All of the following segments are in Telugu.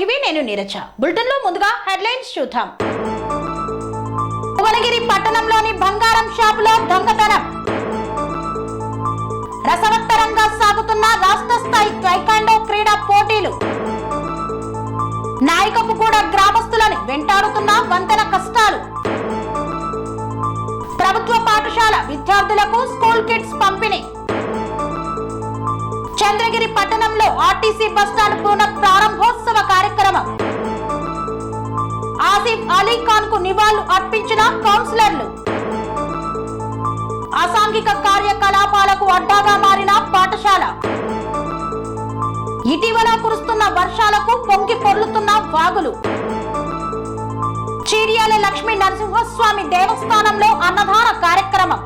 టీవీ నేను నీరజ. బులెటిన్ లో ముందుగా హెడ్లైన్స్ చూద్దాం. భువనగిరి పట్టణంలోని బంగారం షాపులో దొంగతనం. రసవత్తరంగా సాగుతున్న రాష్ట్ర స్థాయి టైకాండో క్రీడా పోటీలు. నాయకపుగూడ గ్రామస్తులను వెంటాడుతున్న వంతెన కష్టాలు. ప్రభుత్వ పాఠశాల విద్యార్థులకు స్కూల్ కిట్స్ పంపిణీ. చంద్రగిరి పట్టణంలో ఆర్టీసీ బస్టాండ్ పునః ప్రారంభోత్సవ కార్యక్రమం. ఆసిఫ్ అలీ ఖాన్ కు నివాళులు అర్పించిన కౌన్సిలర్లు. అసాంఘిక కార్యకలాపాలకు అడ్డాగా మారిన పాఠశాల. ఇటీవల కురుస్తున్న వర్షాలకు పొంగి పొర్లుతున్న వాగులు. చీర్యాల లక్ష్మీ నరసింహస్వామి దేవస్థానంలో అన్నదాన కార్యక్రమం.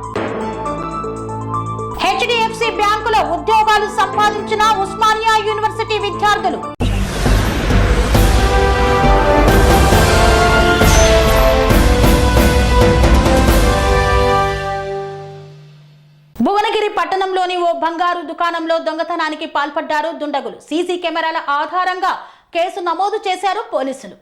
హెచ్డిఎఫ్సి బ్యాంకులో ఉద్యోగాలు సంపాదించిన ఉస్మానియా యూనివర్సిటీ విద్యార్థులు. భువనగిరి పట్టణంలోని ఓ బంగారు దుకాణంలో దొంగతనానికి పాల్పడ్డారు దుండగులు. సీసీ కెమెరాల ఆధారంగా కేసు నమోదు చేశారు పోలీసులు.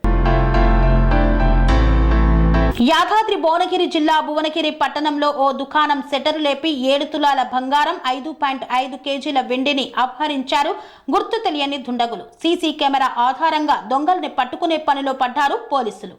యాదాద్రి భువనగిరి జిల్లా భువనగిరి పట్టణంలో ఓ దుకాణం సెటరు లేపి 7 తులాల బంగారం, 5.5 కేజీల వెండిని అపహరించారు గుర్తు తెలియని దుండగులు. సీసీ కెమెరా ఆధారంగా దొంగల్ని పట్టుకునే పనిలో పడ్డారు పోలీసులు.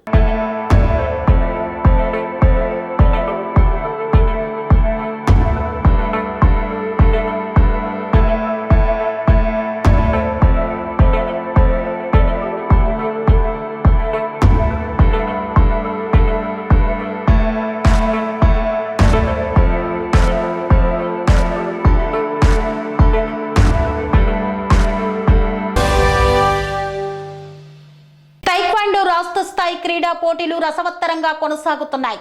రాష్ట్ర స్థాయి క్రీడా పోటీలు రసవత్తరంగా కొనసాగుతున్నాయి.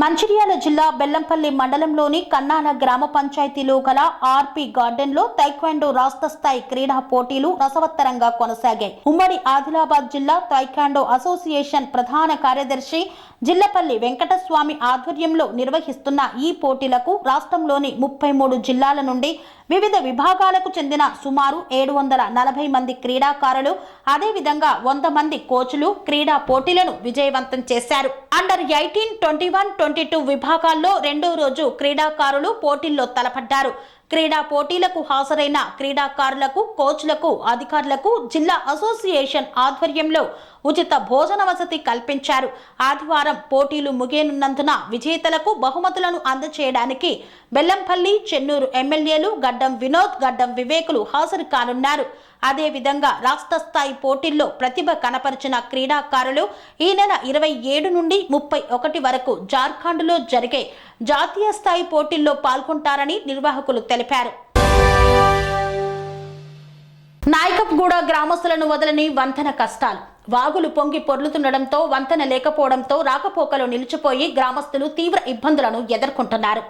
మంచిర్యాల జిల్లా బెల్లంపల్లి మండలంలోని కన్నాల గ్రామ పంచాయతీలో గల ఆర్పి గార్డెన్ లో తైక్వాండో రాష్ట్ర స్థాయి క్రీడా పోటీలు రసవత్తరంగా కొనసాగాయి. ఉమ్మడి ఆదిలాబాద్ జిల్లా తైక్వాండో అసోసియేషన్ ప్రధాన కార్యదర్శి జిల్లపల్లి వెంకటస్వామి ఆధ్వర్యంలో నిర్వహిస్తున్న ఈ పోటీలకు రాష్ట్రంలోని 33 జిల్లాల నుండి వివిధ విభాగాలకు చెందిన సుమారు 740 మంది క్రీడాకారులు, అదేవిధంగా 100 మంది కోచ్లు క్రీడా పోటీలను విజయవంతం చేశారు. అండర్ 18, 21, 22 విభాగాల్లో రెండో రోజు క్రీడాకారులు పోటీల్లో తలపడ్డారు. క్రీడా పోటీలకు హాజరైన క్రీడాకారులకు, కోచ్లకు, అధికారులకు జిల్లా అసోసియేషన్ ఆధ్వర్యంలో ఉచిత భోజన వసతి కల్పించారు. ఆదివారం పోటీలు ముగియనున్నందున విజేతలకు బహుమతులను అందజేయడానికి బెల్లంపల్లి, చెన్నూరు ఎమ్మెల్యేలు గడ్డం వినోద్, గడ్డం వివేకులు హాజరు కానున్నారు. అదేవిధంగా రాష్ట్ర స్థాయి పోటీల్లో ప్రతిభ కనపరిచిన క్రీడాకారులు ఈ నెల 27 నుండి 31 వరకు జార్ఖండ్లో జరిగే జాతీయ స్థాయి పోటీల్లో పాల్గొంటారని నిర్వాహకులు తెలిపారు. నాయకపుగూడ గ్రామస్తులను వదలని వంతెన కష్టాలు. వాగులు పొంగి పొర్లుతుండటంతో వంతెన లేకపోవడంతో రాకపోకలు నిలిచిపోయి గ్రామస్తులు తీవ్ర ఇబ్బందులను ఎదుర్కొంటున్నారు.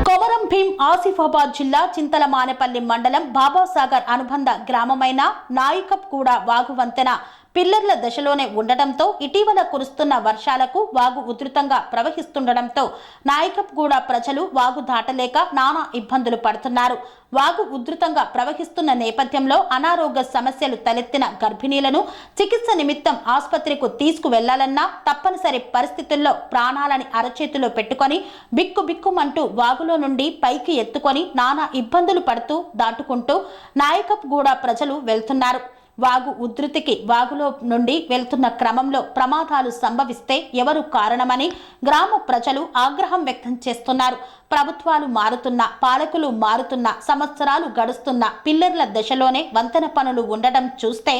కొమరం భీం ఆసిఫాబాద్ జిల్లా చింతలమానేపల్లి మండలం బాబాసాగర్ అనుబంధ గ్రామమైన నాయకపుగూడ వాగు వంతెన పిల్లర్ల దశలోనే ఉండటంతో ఇటీవల కురుస్తున్న వర్షాలకు వాగు ఉధృతంగా ప్రవహిస్తుండటంతో నాయకపుగూడ ప్రజలు వాగు దాటలేక నానా ఇబ్బందులు పడుతున్నారు. వాగు ఉధృతంగా ప్రవహిస్తున్న నేపథ్యంలో అనారోగ్య సమస్యలు తలెత్తిన గర్భిణీలను చికిత్స నిమిత్తం ఆసుపత్రికి తీసుకువెళ్లాలన్నా తప్పనిసరి పరిస్థితుల్లో ప్రాణాలని అరచేతిలో పెట్టుకొని బిక్కుబిక్కుమంటూ వాగులో నుండి పైకి ఎత్తుకొని నానా ఇబ్బందులు పడుతూ దాటుకుంటూ నాయకపుగూడ ప్రజలు వెళ్తున్నారు. వాగు ఉధృతికి వాగులో నుండి వెళ్తున్న క్రమంలో ప్రమాదాలు సంభవిస్తే ఎవరు కారణమని గ్రామ ప్రజలు ఆగ్రహం వ్యక్తం చేస్తున్నారు. ప్రభుత్వాలు మారుతున్నా, పాలకులు మారుతున్నా, సంవత్సరాలు గడుస్తున్నా పిల్లర్ల దశలోనే వంతెన పనులు ఉండడం చూస్తే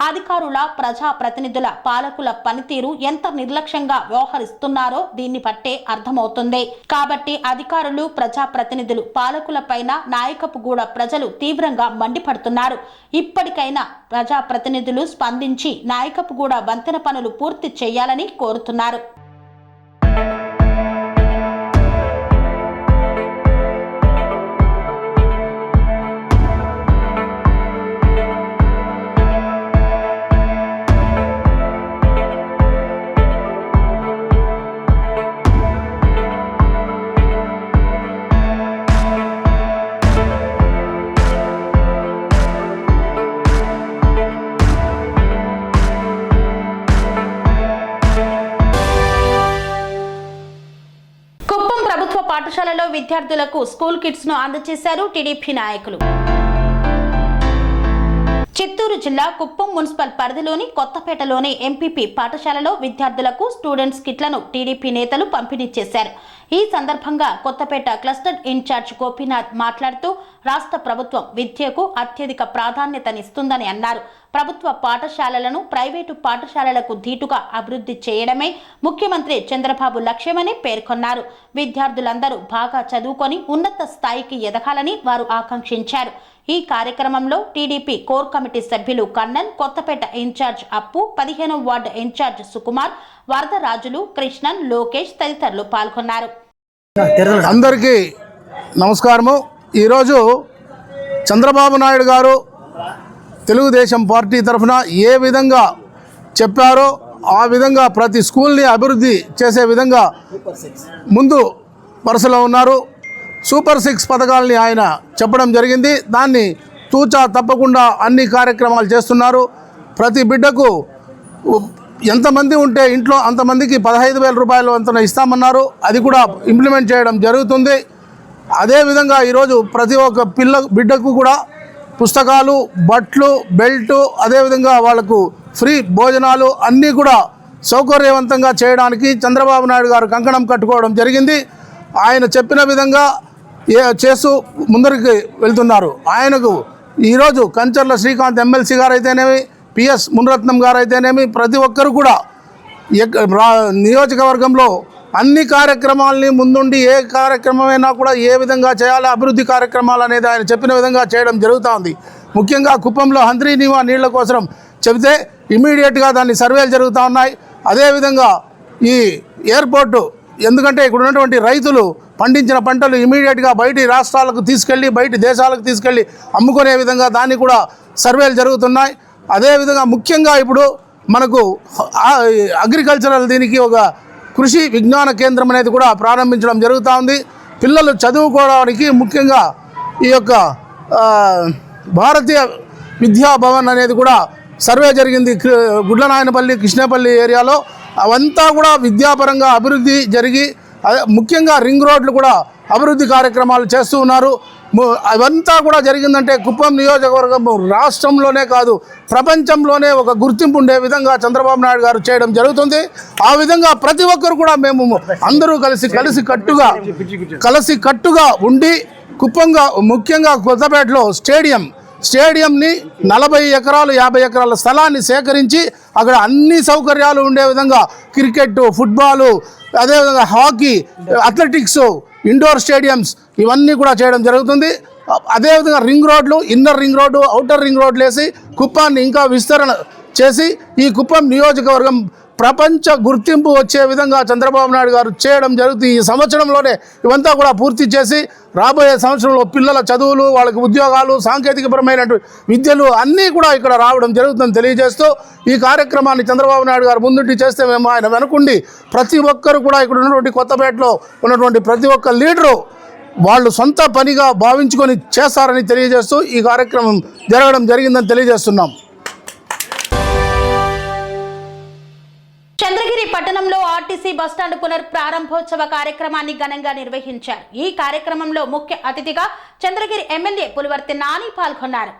అధికారుల, ప్రజా ప్రతినిధుల, పాలకుల పనితీరు ఎంత నిర్లక్ష్యంగా వ్యవహరిస్తున్నారో దీన్ని బట్టే అర్థమవుతుంది. కాబట్టి అధికారులు, ప్రజా ప్రతినిధులు, పాలకుల పైన నాయకపుగూడ ప్రజలు తీవ్రంగా మండిపడుతున్నారు. ఇప్పటికైనా ప్రజా ప్రతినిధులు స్పందించి నాయకపుగూడ వంతెన పనులు పూర్తి చేయాలని కోరుతున్నారు. పాఠశాలలో విద్యార్థులకు స్కూల్ కిట్స్ ను అందజేశారు టీడీపీ నాయకులు. చిత్తూరు జిల్లా కుప్పం మున్సిపల్ పరిధిలోని కొత్తపేటలోని ఎంపీపీ పాఠశాలలో విద్యార్థులకు స్టూడెంట్స్ కిట్లను టీడీపీ నేతలు పంపిణీ చేశారు. ఈ సందర్భంగా కొత్తపేట క్లస్టర్ ఇన్ఛార్జ్ గోపీనాథ్ మాట్లాడుతూ రాష్ట్ర ప్రభుత్వం విద్యకు అత్యధిక ప్రాధాన్యతనిస్తుందని అన్నారు. ప్రభుత్వ పాఠశాలలను ప్రైవేటు పాఠశాలలకు ధీటుగా అభివృద్ధి చేయడమే ముఖ్యమంత్రి చంద్రబాబు లక్ష్యమని పేర్కొన్నారు. విద్యార్థులందరూ బాగా చదువుకొని ఉన్నత స్థాయికి ఎదగాలని వారు ఆకాంక్షించారు. ఈ కార్యక్రమంలో టీడీపీ కోర్ కమిటీ సభ్యులు కన్నన్, కొత్తపేట ఇన్ఛార్జ్ అప్పు, 15వ వార్డు ఇన్ఛార్జ్ సుకుమార్, వరదరాజులు, కృష్ణన్, లోకేష్ తదితరులు పాల్గొన్నారు. అందరికీ నమస్కారము. ఈరోజు చంద్రబాబు నాయుడు గారు తెలుగుదేశం పార్టీ తరఫున ఏ విధంగా చెప్పారో ఆ విధంగా ప్రతి స్కూల్ని అభివృద్ధి చేసే విధంగా ముందు వరుసలో ఉన్నారు. సూపర్ 6 పథకాలని ఆయన చెప్పడం జరిగింది. దాన్ని తూచా తప్పకుండా అన్ని కార్యక్రమాలు చేస్తున్నారు. ప్రతి బిడ్డకు ఎంతమంది ఉంటే ఇంట్లో అంతమందికి 15,000 రూపాయలు అంత ఇస్తామన్నారు. అది కూడా ఇంప్లిమెంట్ చేయడం జరుగుతుంది. అదేవిధంగా ఈరోజు ప్రతి ఒక్క బిడ్డకు కూడా పుస్తకాలు, బట్లు, బెల్టు, అదేవిధంగా వాళ్లకు ఫ్రీ భోజనాలు అన్నీ కూడా సౌకర్యవంతంగా చేయడానికి చంద్రబాబు నాయుడు గారు కంకణం కట్టుకోవడం జరిగింది. ఆయన చెప్పిన విధంగా చేస్తూ ముందరికి వెళ్తున్నారు. ఆయనకు ఈరోజు కంచర్ల శ్రీకాంత్ ఎమ్మెల్సీ గారు అయితేనేమి, పిఎస్ మునిరత్నం గారు అయితేనేమి, ప్రతి ఒక్కరు కూడా నియోజకవర్గంలో అన్ని కార్యక్రమాలని ముందుండి ఏ కార్యక్రమమైనా కూడా ఏ విధంగా చేయాలో అభివృద్ధి కార్యక్రమాలు అనేది ఆయన చెప్పిన విధంగా చేయడం జరుగుతూ ఉంది. ముఖ్యంగా కుప్పంలో హంద్రీనీవా నీళ్ల కోసం చెబితే ఇమీడియట్గా దాన్ని సర్వేలు జరుగుతూ ఉన్నాయి. అదేవిధంగా ఈ ఎయిర్పోర్టు, ఎందుకంటే ఇక్కడ ఉన్నటువంటి రైతులు పండించిన పంటలు ఇమీడియట్గా బయటి రాష్ట్రాలకు తీసుకెళ్ళి బయటి దేశాలకు తీసుకెళ్ళి అమ్ముకునే విధంగా దాన్ని కూడా సర్వేలు జరుగుతున్నాయి. అదేవిధంగా ముఖ్యంగా ఇప్పుడు మనకు అగ్రికల్చరల్ దీనికి ఒక కృషి విజ్ఞాన కేంద్రం అనేది కూడా ప్రారంభించడం జరుగుతూ ఉంది. పిల్లలు చదువుకోవడానికి ముఖ్యంగా ఈ యొక్క భారతీయ విద్యాభవన్ అనేది కూడా సర్వే జరిగింది గుడ్లనాయనపల్లి, కృష్ణపల్లి ఏరియాలో. అవంతా కూడా విద్యాపరంగా అభివృద్ధి జరిగి ముఖ్యంగా రింగ్ రోడ్లు కూడా అభివృద్ధి కార్యక్రమాలు చేస్తూ ఉన్నారు. అవంతా కూడా జరిగిందంటే కుప్పం నియోజకవర్గం రాష్ట్రంలోనే కాదు ప్రపంచంలోనే ఒక గుర్తింపు ఉండే విధంగా చంద్రబాబు నాయుడు గారు చేయడం జరుగుతుంది. ఆ విధంగా ప్రతి ఒక్కరు కూడా మేము అందరూ కలిసి కట్టుగా ఉండి కుప్పంగా ముఖ్యంగా కొత్తపేటలో స్టేడియంని 40 ఎకరాలు 50 ఎకరాల స్థలాన్ని సేకరించి అక్కడ అన్ని సౌకర్యాలు ఉండే విధంగా క్రికెట్, ఫుట్బాలు, అదేవిధంగా హాకీ, అథ్లెటిక్స్, ఇండోర్ స్టేడియంస్ ఇవన్నీ కూడా చేయడం జరుగుతుంది. అదేవిధంగా రింగ్ రోడ్లు, inner ring road, outer ring రోడ్లు వేసి కుప్పాన్ని ఇంకా విస్తరణ చేసి ఈ కుప్పం నియోజకవర్గం ప్రపంచ గుర్తింపు వచ్చే విధంగా చంద్రబాబు నాయుడు గారు చేయడం జరుగుతుంది. ఈ సంవత్సరంలోనే ఇవంతా కూడా పూర్తి చేసి రాబోయే సంవత్సరంలో పిల్లల చదువులు, వాళ్ళకి ఉద్యోగాలు, సాంకేతికపరమైనటువంటి విద్యలు అన్నీ కూడా ఇక్కడ రావడం జరుగుతుందని తెలియజేస్తూ ఈ కార్యక్రమాన్ని చంద్రబాబు నాయుడు గారు ముందుండి చేస్తే మేము ఆయన వెనుకుండి ప్రతి ఒక్కరు కూడా ఇక్కడ ఉన్నటువంటి కొత్తపేటలో ఉన్నటువంటి ప్రతి ఒక్క లీడరు వాళ్ళు సొంత పనిగా భావించుకొని చేస్తారని తెలియజేస్తూ ఈ కార్యక్రమం జరగడం జరిగిందని తెలియజేస్తున్నాం. చంద్రగిరి పట్టణంలో ఆర్టీసీ బస్టాండ్ పునఃప్రారంభోత్సవ కార్యక్రమాన్ని ఘనంగా నిర్వహించారు. ఈ కార్యక్రమంలో ముఖ్య అతిథిగా చంద్రగిరి ఎమ్మెల్యే పులివర్తి నాని పాల్గొన్నారు.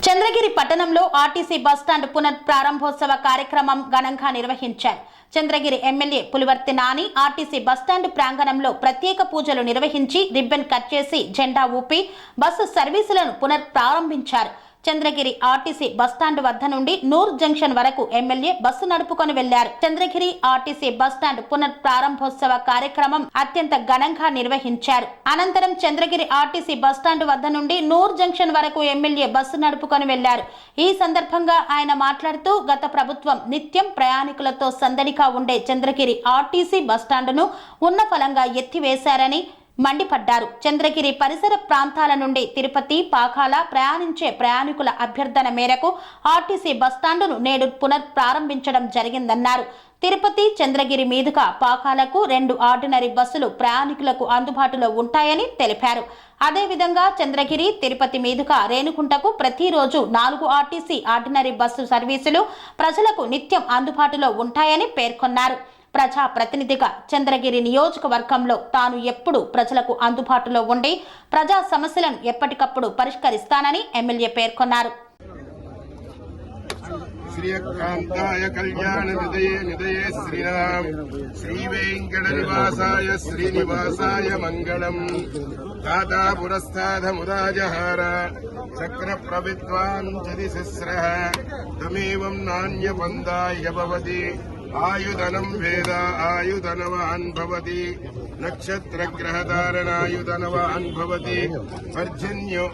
చంద్రగిరి పట్టణంలో ఆర్టీసీ బస్టాండ్ పునఃప్రారంభోత్సవ కార్యక్రమం ఘనంగా నిర్వహించారు. Chandragiri MLA Pulivarthi Nani RTC bus stand ప్రాంగణంలో ప్రత్యేక పూజలు నిర్వహించి రిబ్బన్ కట్ చేసి జెండా ఊపి బస్సు సర్వీసులను పునఃప్రారంభించారు. చంద్రగిరి ఆర్టీసీ బస్టాండ్ వద్ద నుండి నూర్ జంక్షన్ వరకు ఎమ్మెల్యే బస్సు నడుపుకొని వెళ్లారు. చంద్రగిరి ఆర్టీసీ బస్టాండ్ పునఃప్రారంభోత్సవ కార్యక్రమం అత్యంత ఘనంగా నిర్వహించారు. అనంతరం చంద్రగిరి ఆర్టీసీ బస్టాండ్ వద్ద నుండి నూర్ జంక్షన్ వరకు ఎమ్మెల్యే బస్సు నడుపుకొని వెళ్లారు. ఈ సందర్భంగా ఆయన మాట్లాడుతూ గత ప్రభుత్వం నిత్యం ప్రయాణికులతో సందడిగా ఉండే చంద్రగిరి ఆర్టీసీ బస్టాండును ఉన్న ఫలంగా ఎత్తివేశారని మండిపడ్డారు. చంద్రగిరి పరిసర ప్రాంతాల నుండి తిరుపతి, పాకాల ప్రయాణించే ప్రయాణికుల అభ్యర్థన మేరకు ఆర్టీసీ బస్టాండును నేడు పునఃప్రారంభించడం జరిగిందన్నారు. తిరుపతి, చంద్రగిరి మీదుగా పాకాలకు 2 ఆర్డినరీ బస్సులు ప్రయాణికులకు అందుబాటులో ఉంటాయని తెలిపారు. అదేవిధంగా చంద్రగిరి, తిరుపతి మీదుగా రేణుగుంటకు ప్రతిరోజు 4 ఆర్టీసీ ఆర్డినరీ బస్సు సర్వీసులు ప్రజలకు నిత్యం అందుబాటులో ఉంటాయని పేర్కొన్నారు. ప్రజా ప్రతినిధిగా చంద్రగిరి నియోజకవర్గంలో తాను ఎప్పుడు ప్రజలకు అందుబాటులో ఉండి ప్రజా సమస్యలను ఎప్పటికప్పుడు పరిష్కరిస్తానని ఎమ్మెల్యే పేర్కొన్నారు. श्रीकांताय कल्याण निधये निधये श्रीराम श्रीवेंकट निवासाय श्रीनिवासाय मंगलम दाता पुरस्ताद मुदाजहार चक्र प्रविद्वान् जदिसस्रः तमेवं नान्य बन्धाय भवति आयुधनं वेद आयुधनवान् भवति नक्षत्र ग्रहधारणायुधनवान् भवति पर्जन्यो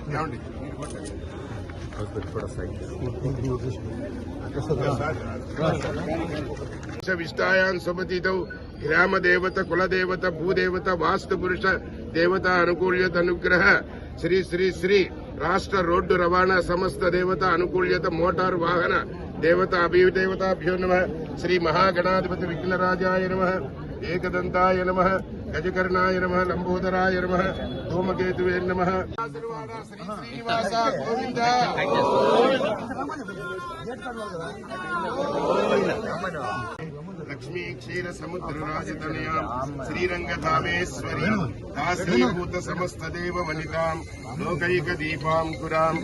विष्टायां सुमतितौ ग्राम देवता कुल देवता भूदेवता वास्तु पुरुष देवता अनुकूल्यत अनुग्रह श्री श्री श्री राष्ट्र रोड्डु रवाणा समस्त देवता अनुकूल्यत मोटार वाहन देवता अभिदेवताभ्यो नमः श्री महागणाधिपति विघ्नराजाय नमः एकदंताय नमः गजकर्णाय नमः लंबोदराय नमः धूमकेतुवे नमः श्री श्रीनिवास गोविंद लक्ष्मी क्षीर समुद्र राजतनया श्रीरंगधामेश्वरी दासीभूत समस्त देव वनितां लोकैक दीपांकुरां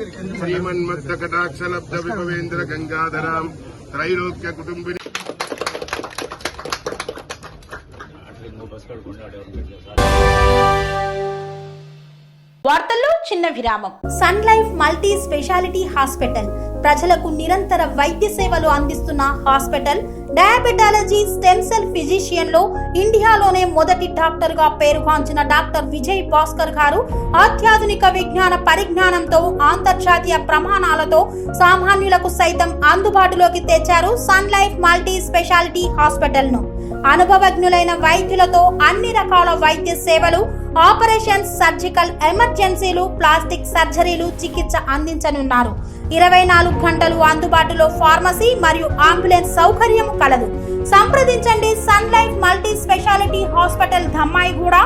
श्रीमन्मत्त कटाक्ष लब्ध विभवेन्द्र गंगाधरां त्रैलोक्य कुटुंबिनी వార్తల్లో చిన్న విరామం. Sun life multi speciality hospital ప్రజలకు నిరంతర వైద్య సేవలు అందిస్తున్న hospital. Diabetology, stem cell physician లో ఇండియాలోనే మొదటి డాక్టర్ గా పేరుగాంచిన డాక్టర్ విజయ్ భాస్కర్ గారు అత్యాధునిక విజ్ఞాన పరిజ్ఞానంతో అంతర్జాతీయ ప్రమాణాలతో సామాన్యులకు సైతం అందుబాటులోకి తెచ్చారు sun life multi speciality hospital ను. అనుభవజ్ఞులైన వైద్యులతో అన్ని రకాల వైద్య సేవలు, ఆపరేషన్స్, సర్జికల్ ఎమర్జెన్సీలు, ప్లాస్టిక్ సర్జరీలు, చికిత్స అందించనున్నారు. 24 గంటలు అందుబాటులో ఫార్మసీ మరియు అంబులెన్స్ సౌకర్యం కలదు. సంప్రదించండి sun life multi speciality hospital, Dhammaiguda.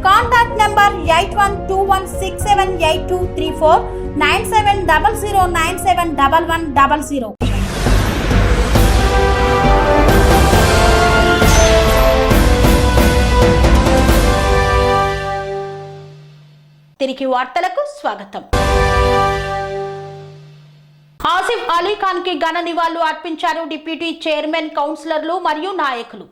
Contact number 8121678234 9700971100. తిరిగి వార్తలకు స్వాగతం. ఆసిఫ్ అలీ ఖాన్ కి ఘన నివాళులు అర్పించారు డిప్యూటీ చైర్మన్, కౌన్సిలర్లు మరియు నాయకులు.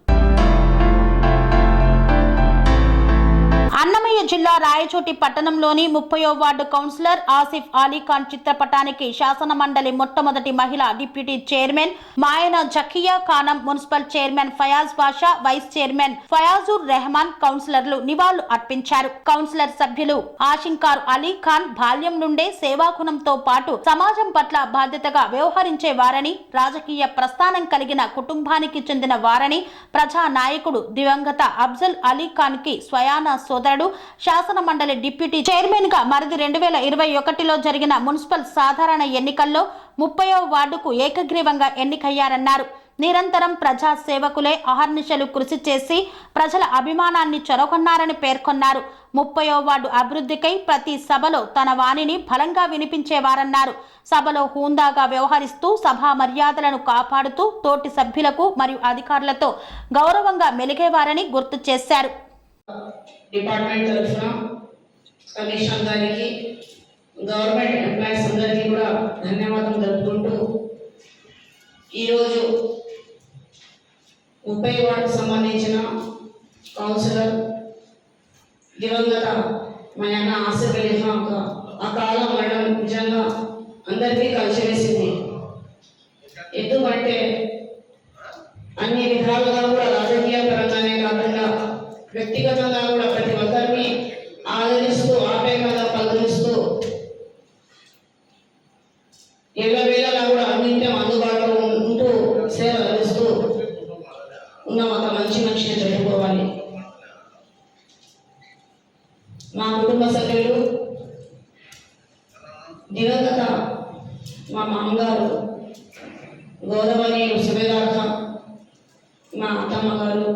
అన్నమయ్య జిల్లా రాయచోటి పట్టణంలోని 30వ వార్డు కౌన్సిలర్ ఆసిఫ్ అలీ ఖాన్ చిత్రపటానికి శాసన మండలి మొట్టమొదటి మహిళా డిప్యూటీ చైర్మన్ మాయన Zakia Khanam, municipal chairman Fayaz Basha, vice chairman Fayazur Rehman, కౌన్సిలర్లు నివాళులు అర్పించారు. కౌన్సిలర్ సభ్యులు ఆషింకార్ అలీ ఖాన్ బాల్యం నుండే సేవాగుణంతో పాటు సమాజం పట్ల బాధ్యతగా వ్యవహరించే వారని, రాజకీయ ప్రస్థానం కలిగిన కుటుంబానికి చెందిన వారని, ప్రజా నాయకుడు దివంగత అఫ్జల్ అలీ ఖాన్ కి స్వయాన సోదరుడు, శాసన మండలి డిప్యూటీ చైర్మన్ గా మరిది 2021లో జరిగిన మున్సిపల్ సాధారణ ఎన్నికల్లో 30వ వార్డుకు ఏకగ్రీవంగా ఎన్నికయ్యారన్నారు. నిరంతరం ప్రజా సేవకులే అహర్నిశలు కృషి చేసి ప్రజల అభిమానాన్ని చొరగొన్నారని పేర్కొన్నారు. 30వ వార్డు అభివృద్ధికై ప్రతి సభలో తన వాణిని బలంగా వినిపించేవారన్నారు. సభలో హూందాగా వ్యవహరిస్తూ సభా మర్యాదలను కాపాడుతూ తోటి సభ్యులకు మరియు అధికారులతో గౌరవంగా మెలిగేవారని గుర్తు చేశారు. డిపార్ట్మెంట్ తరఫున కమిషన్ గారికి, గవర్నమెంట్ ఎంప్లాయీస్ అందరికీ కూడా ధన్యవాదాలు తెలుపుకుంటూ ఈరోజు 30 వార్డుకు సంబంధించిన కౌన్సిలర్ దివంగత మాయన ఆసిఫ్ అలీ ఖాన్ అకాల మరణం నిజంగా అందరికీ కలిసివేసింది. ఎందుకంటే అన్ని విధాలుగా కూడా రాజకీయ పరంగానే కాకుండా వ్యక్తిగతంగా కూడా ప్రతి ఒక్కరిని ఆదరిస్తూ ఆపేకంగా పలకరిస్తూ ఎల్లవేళలా కూడా అన్నింటినీ అందుబాటులో ఉంటూ సేవ అందిస్తూ ఉన్న ఒక మంచి మనిషిని చెప్పుకోవాలి. మా కుటుంబ సభ్యులు దివంగత మా మామగారు గౌరవనీయులు సుబేదార్ ఖాన్, మా అత్తమ్మ గారు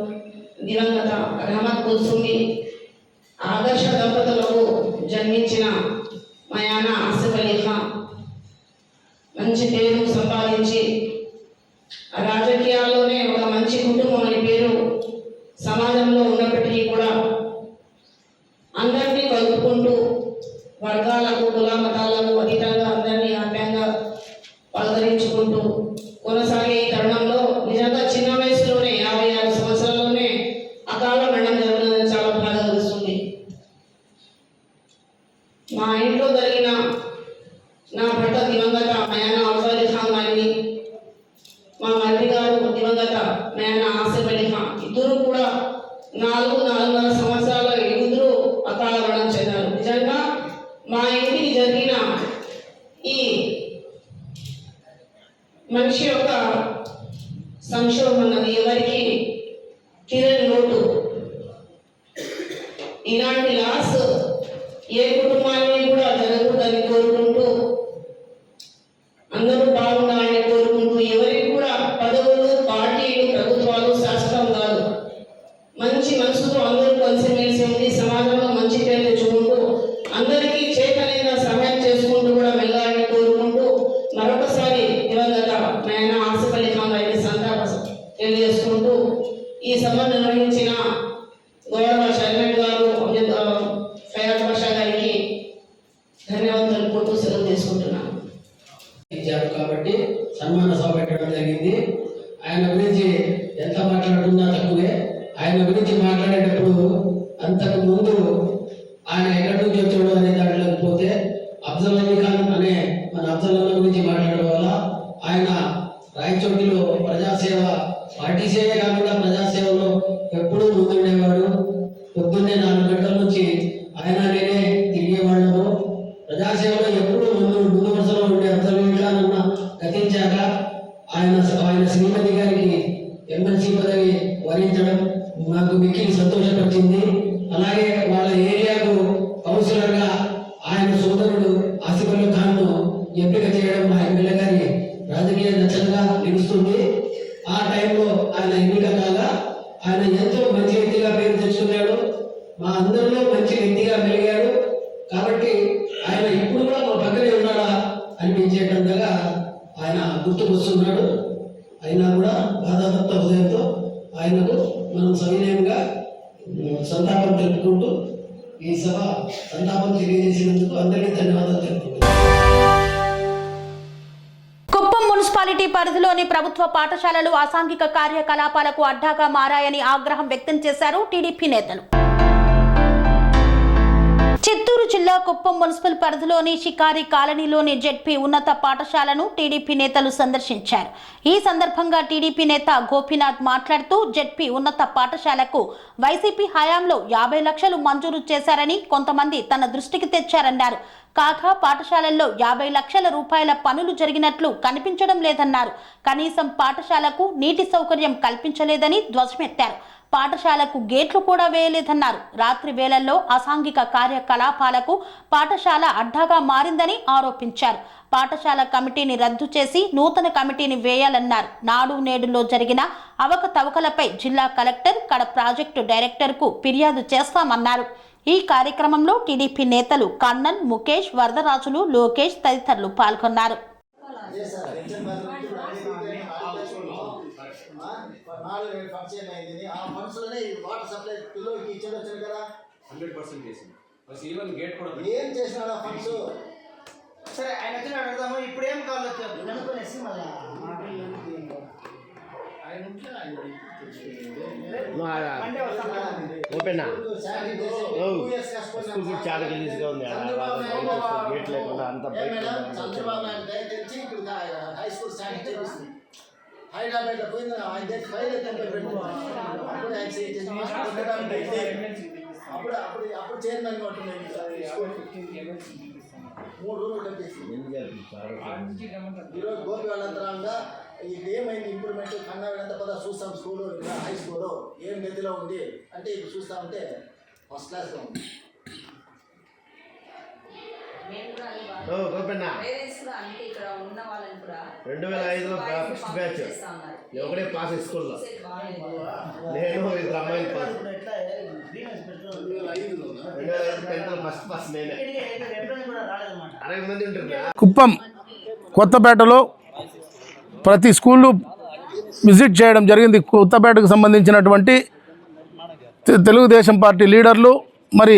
దివంగత రహమత్ కుల్సుమి ఆదర్శ దంపతులకు జన్మించిన మాయాన ఆసిఫ్ అలీ ఖాన్ మంచి పేరు సంపాదించి రాజకీయాల్లోనే ఒక మంచి కుటుంబం అనే పేరు పలకరించుకుంటూ కొనసాగే ఈ తరుణంలో నిజంగా చిన్న వయసులోనే 56 సంవత్సరాల్లోనే అకాల మరణం జరగడం చాలా బాధ కలుగుతుంది. మా ఇంట్లో జరిగిన నా భర్త దివంగత మయానా అఫ్జల్ ఖాన్ గారిని, మా మరిది గారు దివంగత మయానా ఆసిఫ్ అలీ ఖాన్ ఇద్దరు కూడా 4.5 సంవత్సరాల ఇద్దరు అకాల మరణం చెందారు. నిజంగా మా ఇంటికి జరిగిన ఈ మనిషి యొక్క సంక్షోభం అన్నది ఎవరికి తీరని లోటు. ఇలాంటి లాస్ ఏ కుటుంబాన్ని కూడా జరగకూడదని కోరుకుంటూ, అందరూ బాగుండాలని కోరుకుంటూ, ఎవరికి కూడా పదవులు, పార్టీలు, ప్రభుత్వాలు శాశ్వతం కాదు. మంచి మనసుతో అందరూ కలిసిమెలిసి ఉండి సమాజంలో మంచి పేరు తెచ్చుకుంటూ అందరికీ చేతనైన సహాయం చేసుకుంటూ కూడా వెళ్ళాలని కోరుకుంటూ మరొకసారి దివంగత మయానా ఆసిఫ్ అలీ ఖాన్ గారికి సంతాపం తెలియజేసుకుంటూ ఈ సభ నిర్వహించిన గౌరవ చైర్మన్ గారు ఫయాజ్ బాషా గారికి ధన్యవాదాలు తెలుపుకుంటూ సెలవు తీసుకుంటున్నాను. ఇచ్చారు కాబట్టి సన్మాన సభ పెట్టడం జరిగింది. ఆయన గురించి ఎంత మాట్లాడుతున్నా తక్కువే. ఆయన గురించి మాట్లాడేటప్పుడు అంతకు ముందు ఆయన ఎక్కడి నుంచి వచ్చాడు అనే దాంట్లోకి పోతే అఫ్జల్ అలీ ఖాన్ అనే మన అఫ్జల్ అన్న గురించి మాట్లాడడం వల్ల ఆయన రాయచోటిలో ప్రజాసేవ, పార్టీ సేవే కాకుండా ప్రజాసేవలో ఎప్పుడూ ముందుండేవాడు. పొద్దున్నే 4 గంటల నుంచి ఆయన నేనే తిరిగేవాళ్ళము. ప్రజాసేవలో ఎప్పుడూ ముందు వరుసలో ఉండే అఫ్జల్ అలీ ఖాన్ అన్న గతించాక ఆయన శ్రీమతి గారికి ఎమ్మెల్సీ పదవి వరించడం నాకు మిక్కిలి సంతోషపరిచింది. అలాగే వాళ్ళ ఏరియాకు కౌన్సిలర్గా ఆయన సోదరుడు ఆసిఫ్ అలీ ఖాన్ను ఎంపిక చేయడం మా ఎమ్మెల్యే గారి రాజకీయ దశగా నిలుస్తుంది. ఆ టైంలో ఆయన ఎన్నిక కాగా ఆయన ఎంతో మంచి వ్యక్తిగా పేరు తెచ్చుకున్నాడు. మా అందరిలో మంచి వ్యక్తిగా మెలిగాడు. కాబట్టి ఆయన ఇప్పుడు కూడా మా పక్కనే ఉన్నాడా అనిపించేటంతగా ఆయన గుర్తుకొస్తున్నాడు. అయినా కూడా బాధాతప్త హృదయంతో ఆయనకు మనం సవినయంగా సంతాపం తెలుపుకుంటూ ఈ సభ సంతాపం తెలియజేసినందుకు అందరికీ ధన్యవాదాలు తెలుపుకుంటున్నాను. కుప్పం మున్సిపాలిటీ పరిధిలోని ప్రభుత్వ పాఠశాలలు అసాంఘిక కార్యకలాపాలకు అడ్డాగా మారాయని ఆగ్రహం వ్యక్తం చేశారు టీడీపీ నేతలు. చిత్తూరు జిల్లా కుప్పం మున్సిపల్ పరిధిలోని షికారి కాలనీలోని జెడ్పీ ఉన్నత పాఠశాలను టీడీపీ నేతలు సందర్శించారు. ఈ సందర్భంగా టీడీపీ నేత గోపీనాథ్ మాట్లాడుతూ జెడ్పీ ఉన్నత పాఠశాలకు వైసీపీ హయాంలో 50 లక్షలు మంజూరు చేశారని కొంతమంది తన దృష్టికి తెచ్చారన్నారు. కాగా పాఠశాలల్లో 50 లక్షల రూపాయల పనులు జరిగినట్లు కనిపించడం లేదన్నారు. కనీసం పాఠశాలకు నీటి సౌకర్యం కల్పించలేదని ధ్వజమెత్తారు. పాఠశాలకు గేట్లు కూడా వేయలేదన్నారు. రాత్రి వేళల్లో అసాంఘిక కార్యకలాపాలకు పాఠశాల అడ్డాగా మారిందని ఆరోపించారు. పాఠశాల కమిటీని రద్దు చేసి నూతన కమిటీని వేయాలన్నారు. నాడు నేడులో జరిగిన అవకతవకలపై జిల్లా కలెక్టర్, కడ ప్రాజెక్టు డైరెక్టర్కు ఫిర్యాదు చేస్తామన్నారు. ఈ కార్యక్రమంలో టీడీపీ నేతలు కన్నన్, ముఖేష్, వరదరాజులు, లోకేష్ తదితరులు పాల్గొన్నారు. 4 ఫంక్షన్ అయింది. ఆ ఫండ్స్లోనే వాటర్ సప్లై పిల్లలకి ఇచ్చాడు వచ్చాడు కదా. 100% చేసింది. బస్ ఈవెన్ గేట్ కూడా ఏం చేసినాడు ఆ ఫండ్స్? సరే ఆయన వచ్చి అడుగుదాము. ఇప్పుడు ఏం కావాలి అనుకునేసి మళ్ళీ ఓపెనా చాలా గలీజ్గా ఉంది. గేట్ లేకుండా అంత చంద్రబాబు నాయుడు దయ తెలిసి ఇప్పుడు హై స్కూల్ శాంక్షన్ చేపిస్తుంది. హైదరాబాద్లో పోయింది ఆయన దగ్గర ఫైల్ అప్పుడు చైర్మన్ ఉంటున్నాయి. 3 రూములు కట్టించింది. ఈరోజు గోపి వాళ్ళంతరంగా ఇది ఏమైంది ఇంప్రూవ్మెంట్ కన్నా వీళ్ళంతా పదా చూస్తాం. స్కూలు హై స్కూలు ఏం గదిలో ఉంది అంటే ఇప్పుడు చూస్తా ఉంటే ఫస్ట్ క్లాస్లో ఉంది. గోపన్న 2005లో ఫస్ట్ బ్యాచ్ ఒకడే పాస్ స్కూల్లో. నేను 2 అమ్మాయిలు పాస్. 2005 ఫస్ట్ పాస్ నేనే. 60 మంది ఉంటున్నారు. కుప్పం కొత్తపేటలో ప్రతి స్కూళ్ళు విజిట్ చేయడం జరిగింది. కొత్తపేటకు సంబంధించినటువంటి తెలుగుదేశం పార్టీ లీడర్లు మరి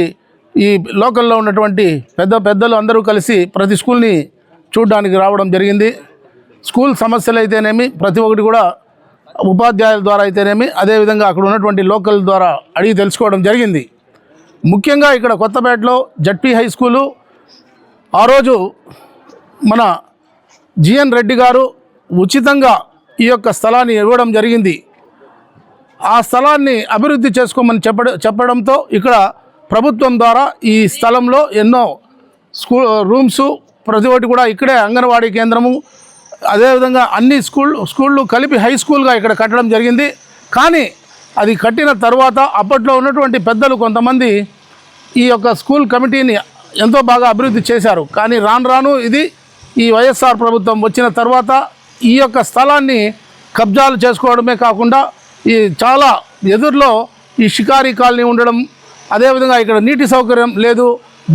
ఈ లోకల్లో ఉన్నటువంటి పెద్దలు అందరూ కలిసి ప్రతి స్కూల్ని చూడడానికి రావడం జరిగింది. స్కూల్ సమస్యలు అయితేనేమి ప్రతి ఒక్కటి కూడా ఉపాధ్యాయుల ద్వారా అయితేనేమి అదేవిధంగా అక్కడ ఉన్నటువంటి లోకల్ ద్వారా అడిగి తెలుసుకోవడం జరిగింది. ముఖ్యంగా ఇక్కడ కొత్తపేటలో జడ్పీ హై స్కూలు ఆ రోజు మన జిఎన్ రెడ్డి గారు ఉచితంగా ఈ యొక్క స్థలాన్ని ఇవ్వడం జరిగింది. ఆ స్థలాన్ని అభివృద్ధి చేసుకోమని చెప్పడంతో ఇక్కడ ప్రభుత్వం ద్వారా ఈ స్థలంలో ఎన్నో రూమ్సు ప్రతి ఒక్కటి కూడా ఇక్కడే అంగన్వాడీ కేంద్రము అదేవిధంగా అన్ని స్కూళ్ళు కలిపి హై స్కూల్గా ఇక్కడ కట్టడం జరిగింది. కానీ అది కట్టిన తర్వాత అప్పట్లో ఉన్నటువంటి పెద్దలు కొంతమంది ఈ యొక్క స్కూల్ కమిటీని ఎంతో బాగా అభివృద్ధి చేశారు. కానీ రాను ఇది ఈ వైఎస్ఆర్ ప్రభుత్వం వచ్చిన తర్వాత ఈ యొక్క స్థలాన్ని కబ్జాలు చేసుకోవడమే కాకుండా ఈ చాలా ఎదురులో ఈ షికారీ కాలనీ ఉండడం, అదేవిధంగా ఇక్కడ నీటి సౌకర్యం లేదు,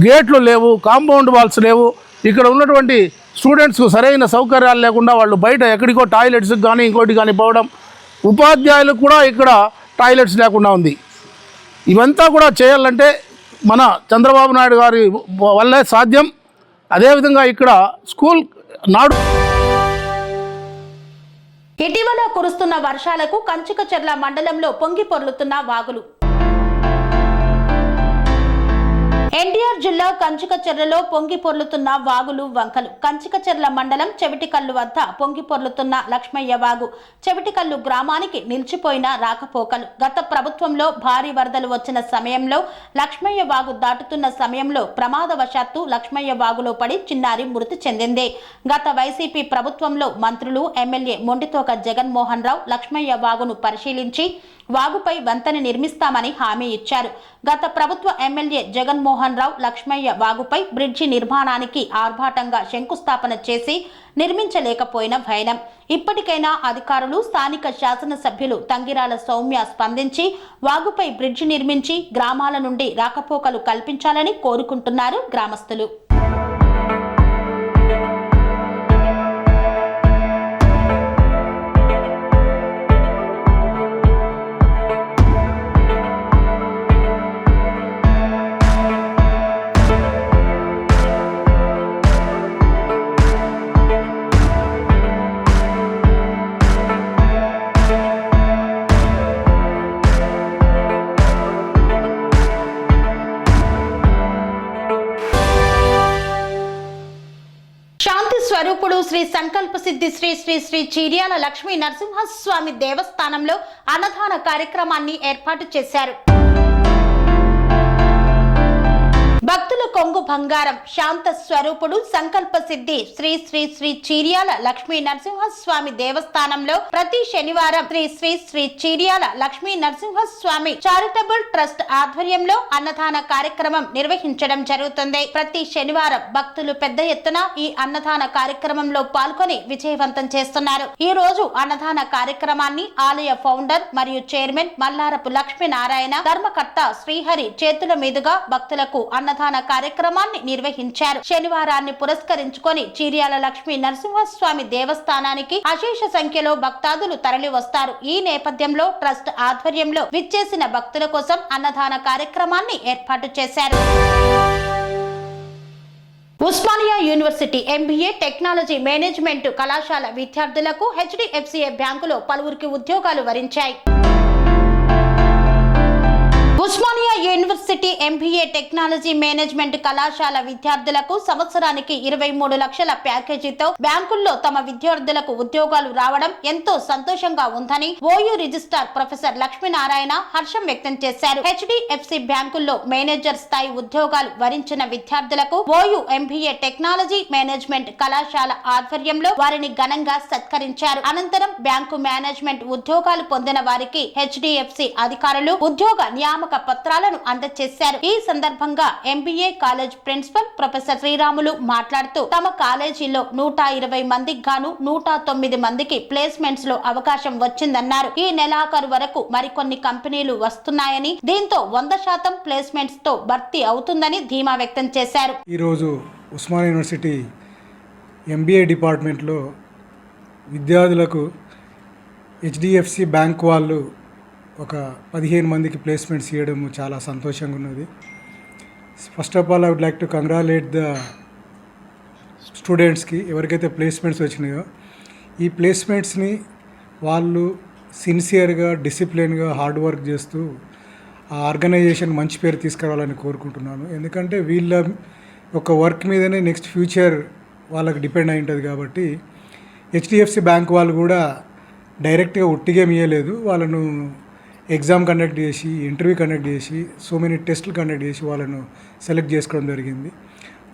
గేట్లు లేవు, కాంపౌండ్ వాల్స్ లేవు. ఇక్కడ ఉన్నటువంటి స్టూడెంట్స్కు సరైన సౌకర్యాలు లేకుండా వాళ్ళు బయట ఎక్కడికో టాయిలెట్స్కి కానీ ఇంకోటి కానీ పోవడం, ఉపాధ్యాయులకు కూడా ఇక్కడ టాయిలెట్స్ లేకుండా ఉంది. ఇవంతా కూడా చేయాలంటే మన చంద్రబాబు నాయుడు గారి వల్లే సాధ్యం. అదేవిధంగా ఇక్కడ స్కూల్ నాడు ఇటీవల కురుస్తున్న వర్షాలకు కంచికచర్ల మండలంలో పొంగి పొర్లుతున్న వాగులు. ఎన్టీఆర్ జిల్లా కంచికచర్లలో పొంగి పొర్లుతున్న వాగులు వంకలు. కంచికచర్ల మండలం చెవిటికల్లు వద్ద పొంగి పొర్లుతున్న లక్ష్మయ్య వాగు. చెవిటికల్లు గ్రామానికి నిలిచిపోయిన రాకపోకలు. గత ప్రభుత్వంలో భారీ వరదలు వచ్చిన సమయంలో లక్ష్మయ్య వాగు దాటుతున్న సమయంలో ప్రమాదవశాత్తు లక్ష్మయ్య వాగులో పడి చిన్నారి మృతి చెందింది. గత వైసీపీ ప్రభుత్వంలో మంత్రులు, ఎమ్మెల్యే మొండితోక జగన్మోహన్ రావు లక్ష్మయ్య వాగును పరిశీలించి వాగుపై వంతెన నిర్మిస్తామని హామీ ఇచ్చారు. గత ప్రభుత్వ ఎమ్మెల్యే జగన్మోహన్ రావు లక్ష్మయ్య వాగుపై బ్రిడ్జి నిర్మాణానికి ఆర్భాటంగా శంకుస్థాపన చేసి నిర్మించలేకపోయిన వైనం. ఇప్పటికైనా అధికారులు, స్థానిక శాసనసభ్యులు తంగిరాల సౌమ్య స్పందించి వాగుపై బ్రిడ్జి నిర్మించి గ్రామాల నుండి రాకపోకలు కల్పించాలని కోరుకుంటున్నారు గ్రామస్తులు. స్వరూపుడు శ్రీ సంకల్ప సిద్ధి శ్రీ శ్రీ శ్రీ చీర్యాల లక్ష్మీ నరసింహస్వామి దేవస్థానంలో అన్నదాన కార్యక్రమాన్ని ఏర్పాటు చేశారు. భక్తుల కొంగు బంగారం శాంత స్వరూపుడు సంకల్ప సిద్ధి శ్రీ శ్రీ శ్రీ చీర్యాల లక్ష్మీ నరసింహస్వామి దేవస్థానంలో ప్రతి శనివారం శ్రీ శ్రీ శ్రీ చీర్యాల లక్ష్మీ నరసింహస్వామి చారిటబుల్ ట్రస్ట్ ఆధ్వర్యంలో అన్నదాన కార్యక్రమం నిర్వహించడం జరుగుతుంది. ప్రతి శనివారం భక్తులు పెద్ద ఎత్తున ఈ అన్నదాన కార్యక్రమంలో పాల్గొని విజయవంతం చేస్తున్నారు. ఈ రోజు అన్నదాన కార్యక్రమాన్ని ఆలయ ఫౌండర్ మరియు చైర్మన్ మల్లారపు లక్ష్మీనారాయణ, ధర్మకర్త శ్రీహరి చేతుల మీదుగా భక్తులకు అన్నదాన కార్యక్రమాన్ని నిర్వహించారు. శనివారాన్ని పురస్కరించుకొని చీర్యాల లక్ష్మీ నరసింహస్వామి దేవస్థానానికి అశేష సంఖ్యలో భక్తాదులు తరలి వస్తారు. ఈ నేపథ్యంలో ట్రస్ట్ ఆధ్వర్యంలో విచ్చేసిన భక్తుల కోసం అన్నదాన కార్యక్రమాన్ని ఏర్పాటు చేశారు. Osmania university MBA technology management కళాశాల విద్యార్థులకు హెచ్డిఎఫ్సిఏ బ్యాంకులో పలువురికి ఉద్యోగాలు వరించాయి. Osmania university MBA technology management కళాశాల విద్యార్థులకు సంవత్సరానికి 23 లక్షల ప్యాకేజీతో బ్యాంకుల్లో తమ విద్యార్థులకు ఉద్యోగాలు రావడం ఎంతో సంతోషంగా ఉందని ఓయూ రిజిస్ట్రార్ ప్రొఫెసర్ లక్ష్మీనారాయణ హర్షం వ్యక్తం చేశారు. హెచ్డిఎఫ్సి బ్యాంకుల్లో మేనేజర్ స్థాయి ఉద్యోగాలు వరించిన విద్యార్థులకు ఓయూ ఎంబీఏ టెక్నాలజీ మేనేజ్మెంట్ కళాశాల ఆధ్వర్యంలో వారిని ఘనంగా సత్కరించారు. అనంతరం బ్యాంకు మేనేజ్మెంట్ ఉద్యోగాలు పొందిన వారికి హెచ్డిఎఫ్సి అధికారులు ఉద్యోగ నియామక పత్రాలను అందజేశారు. ఈ సందర్భంగా MBA college principal professor Sriramulu మాట్లాడుతూ తమ కాలేజీలో 120 మందికి గాను 109 మందికి ప్లేస్మెంట్స్ లో అవకాశం వచ్చిందన్నారు. ఈ నెలాఖరు వరకు మరికొన్ని కంపెనీలు వస్తున్నాయని, దీంతో 100% ప్లేస్మెంట్స్ తో భర్తీ అవుతుందని ధీమా వ్యక్తం చేశారు. ఈ రోజు ఉస్మానియా యూనివర్సిటీ ఎంబీఏ డిపార్ట్మెంట్లో విద్యార్థులకు హెచ్డిఎఫ్సి బ్యాంక్ వాళ్ళు ఒక 15 మందికి ప్లేస్మెంట్స్ ఇవ్వడం చాలా సంతోషంగా ఉన్నది. First of all I would like to congratulate the స్టూడెంట్స్కి ఎవరికైతే ప్లేస్మెంట్స్ వచ్చినాయో. ఈ ప్లేస్మెంట్స్ని వాళ్ళు సిన్సియర్గా, డిసిప్లిన్గా హార్డ్ వర్క్ చేస్తూ ఆ ఆర్గనైజేషన్ మంచి పేరు తీసుకురావాలని కోరుకుంటున్నాను. ఎందుకంటే వీళ్ళ ఒక వర్క్ మీదనే నెక్స్ట్ ఫ్యూచర్ వాళ్ళకి డిపెండ్ అయి ఉంటుంది కాబట్టి హెచ్డిఎఫ్సి బ్యాంక్ వాళ్ళు కూడా డైరెక్ట్గా ఉట్టిగేం ఇవ్వలేదు. వాళ్ళను ఎగ్జామ్ కండక్ట్ చేసి, ఇంటర్వ్యూ కండక్ట్ చేసి, సో మెనీ టెస్టులు కండక్ట్ చేసి వాళ్ళను సెలెక్ట్ చేసుకోవడం జరిగింది.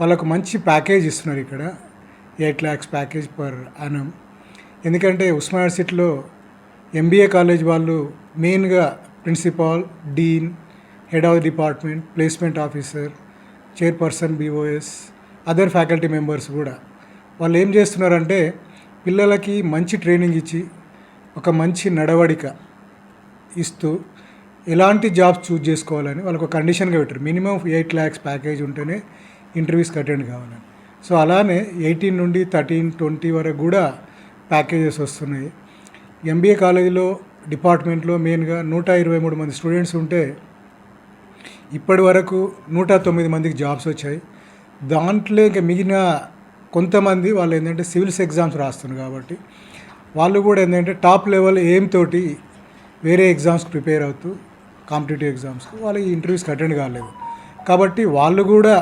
వాళ్ళకు మంచి ప్యాకేజ్ ఇస్తున్నారు ఇక్కడ, 8 lakhs ప్యాకేజ్ పర్ యానం. ఎందుకంటే ఉస్మానియా యూనివర్సిటీలో ఎంబీఏ కాలేజ్ వాళ్ళు మెయిన్గా principal, dean, head of the department, placement officer, chairperson, BOS, other faculty members కూడా వాళ్ళు ఏం చేస్తున్నారంటే పిల్లలకి మంచి ట్రైనింగ్ ఇచ్చి ఒక మంచి నడవడిక ఇస్తూ ఎలాంటి జాబ్స్ చూజ్ చేసుకోవాలని వాళ్ళకు ఒక కండిషన్గా పెట్టారు. మినిమం 8 lakhs ప్యాకేజ్ ఉంటేనే ఇంటర్వ్యూస్కి అటెండ్ కావాలని. సో అలానే 18 నుండి 13, 20 వరకు కూడా ప్యాకేజెస్ వస్తున్నాయి. ఎంబీఏ కాలేజీలో డిపార్ట్మెంట్లో మెయిన్గా 123 మంది స్టూడెంట్స్ ఉంటే ఇప్పటి వరకు 109 మందికి జాబ్స్ వచ్చాయి. దాంట్లో ఇంకా మిగిలిన కొంతమంది వాళ్ళు ఏంటంటే సివిల్స్ ఎగ్జామ్స్ రాస్తున్నారు కాబట్టి వాళ్ళు కూడా ఏంటంటే టాప్ లెవెల్ ఎయిమ్ తోటి వేరే ఎగ్జామ్స్కి ప్రిపేర్ అవుతూ కాంపిటేటివ్ ఎగ్జామ్స్కి వాళ్ళు ఈ ఇంటర్వ్యూస్కి అటెండ్ కాలేదు. కాబట్టి వాళ్ళు కూడా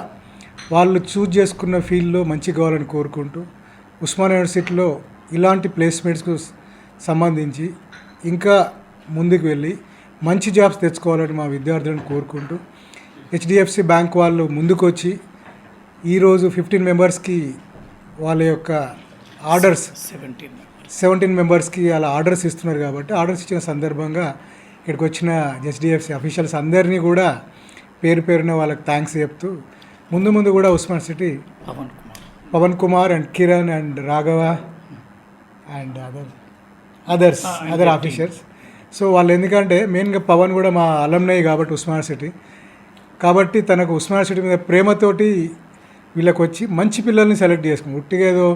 వాళ్ళు చూజ్ చేసుకున్న ఫీల్డ్లో మంచి కావాలని కోరుకుంటూ ఉస్మానియా యూనివర్సిటీలో ఇలాంటి ప్లేస్మెంట్స్కు సంబంధించి ఇంకా ముందుకు వెళ్ళి మంచి జాబ్స్ తెచ్చుకోవాలని మా విద్యార్థులను కోరుకుంటూ హెచ్డిఎఫ్సి బ్యాంక్ వాళ్ళు ముందుకు వచ్చి ఈరోజు 15 మెంబర్స్కి వాళ్ళ యొక్క ఆర్డర్స్ 17 మెంబర్స్కి అలా ఆర్డర్స్ ఇస్తున్నారు. కాబట్టి ఆర్డర్స్ ఇచ్చిన సందర్భంగా ఇక్కడికి వచ్చిన హెచ్డిఎఫ్సి అఫీషియల్స్ అందరినీ కూడా పేరు పేరున వాళ్ళకి థ్యాంక్స్ చెప్తూ ముందు కూడా Osmania city Pavan Kumar and Kiran and Raghava and other officials. So వాళ్ళు ఎందుకంటే మెయిన్గా పవన్ కూడా మా అలమ్నై కాబట్టి ఉస్మానియా సిటీ కాబట్టి తనకు ఉస్మానియా సిటీ మీద ప్రేమతోటి వీళ్ళకి వచ్చి మంచి పిల్లల్ని సెలెక్ట్ చేసుకున్నాం. ఉట్టిగా ఏదో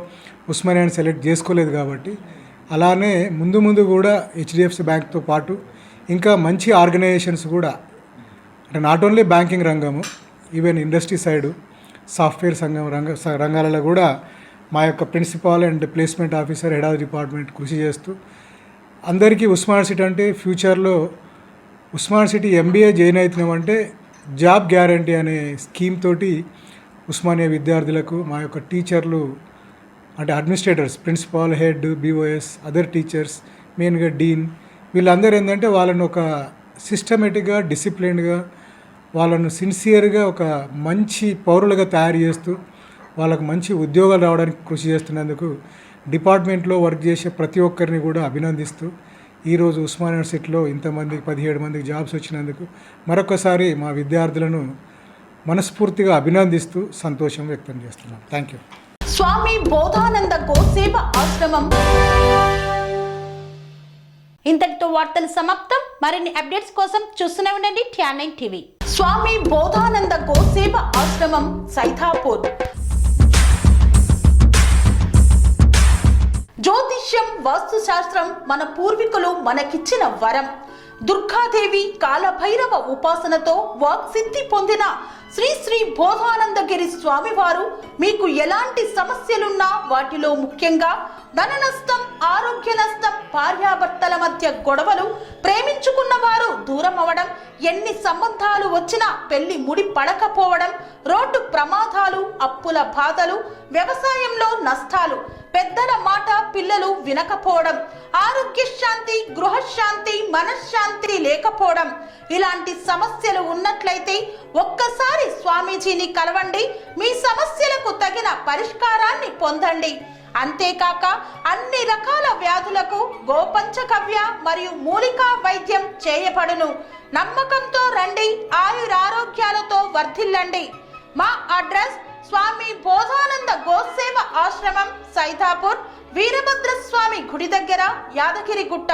ఉస్మానియాని సెలెక్ట్ చేసుకోలేదు కాబట్టి అలానే ముందు కూడా హెచ్డిఎఫ్సి బ్యాంక్తో పాటు ఇంకా మంచి ఆర్గనైజేషన్స్ కూడా అంటే నాట్ ఓన్లీ బ్యాంకింగ్ రంగము, ఈవెన్ ఇండస్ట్రీ సైడు, సాఫ్ట్వేర్ రంగాలలో కూడా మా యొక్క principal and placement officer, head of department కృషి చేస్తూ అందరికీ ఉస్మానియా సిటీ అంటే ఫ్యూచర్లో ఉస్మానియా సిటీ ఎంబీఏ జాయిన్ అవుతున్నామంటే జాబ్ గ్యారంటీ అనే స్కీమ్ తోటి ఉస్మానియా విద్యార్థులకు మా యొక్క టీచర్లు అంటే administrators, principal, head, BOS, other teachers, మెయిన్గా డీన్ వీళ్ళందరూ ఏంటంటే వాళ్ళను ఒక సిస్టమేటిక్గా, డిసిప్లిన్డ్గా, వాళ్ళను సిన్సియర్గా ఒక మంచి పౌరులుగా తయారు చేస్తూ వాళ్ళకు మంచి ఉద్యోగాలు రావడానికి కృషి చేస్తున్నందుకు డిపార్ట్మెంట్లో వర్క్ చేసే ప్రతి ఒక్కరిని కూడా అభినందిస్తూ ఈరోజు ఉస్మానియా యూనివర్సిటీలో ఇంతమందికి 17 మందికి జాబ్స్ వచ్చినందుకు మరొకసారి మా విద్యార్థులను మనస్ఫూర్తిగా అభినందిస్తూ సంతోషం వ్యక్తం చేస్తున్నాం. Thank you. స్వామి బోధానంద గోసేవ ఆశ్రమం. ఇంతటితో వార్తలు సమాప్తం. మరిన్ని అప్డేట్స్ కోసం చూస్తూనే ఉండండి TN9 టీవీ. స్వామి బోధానంద గోసేవ ఆశ్రమం, సైథాపూర్. జ్యోతిష్యం, వాస్తుశాస్త్రం మన పూర్వీకులు మనకిచ్చిన వరం. దుర్గాదేవి, కాలభైరవ ఉపాసనతో వాక్సిద్ధి పొందిన శ్రీ శ్రీ బోధానందగిరి స్వామివారు మీకు ఎలాంటి సమస్యలున్నా, వాటిలో ముఖ్యంగా ధన నష్టం, ఆరోగ్య నష్టం, భార్యాభర్తల మధ్య గొడవలు, ప్రేమించుకున్న వారు దూరం అవడం, ఎన్ని సంబంధాలు వచ్చినా పెళ్లి ముడి పడకపోవడం, రోడ్డు ప్రమాదాలు, అప్పుల బాధలు, వ్యవసాయంలో నష్టాలు, పెద్దల మాట పిల్లలు వినకపోవడం, ఆరోగ్య శాంతి, గృహశాంతి, మనశ్శాంతి లేకపోవడం, ఇలాంటి సమస్యలు ఉన్నట్లయితే ఒక్కసారి స్వామీజీని కలవండి. మీ సమస్యలకు తగిన పరిష్కారాన్ని పొందండి. అంతేకాక అన్ని రకాల వ్యాధులకు గోపంచగవ్య మరియు మూలికా వైద్యం చేయబడును. నమ్మకంతో రండి, ఆయురారోగ్యాలతో వర్ధిల్లండి. మా అడ్రస్ స్వామి బోధానంద గోసేవ ఆశ్రమం, సైథాపూర్, వీరభద్రస్వామి గుడి దగ్గర, యాదగిరిగుట్ట.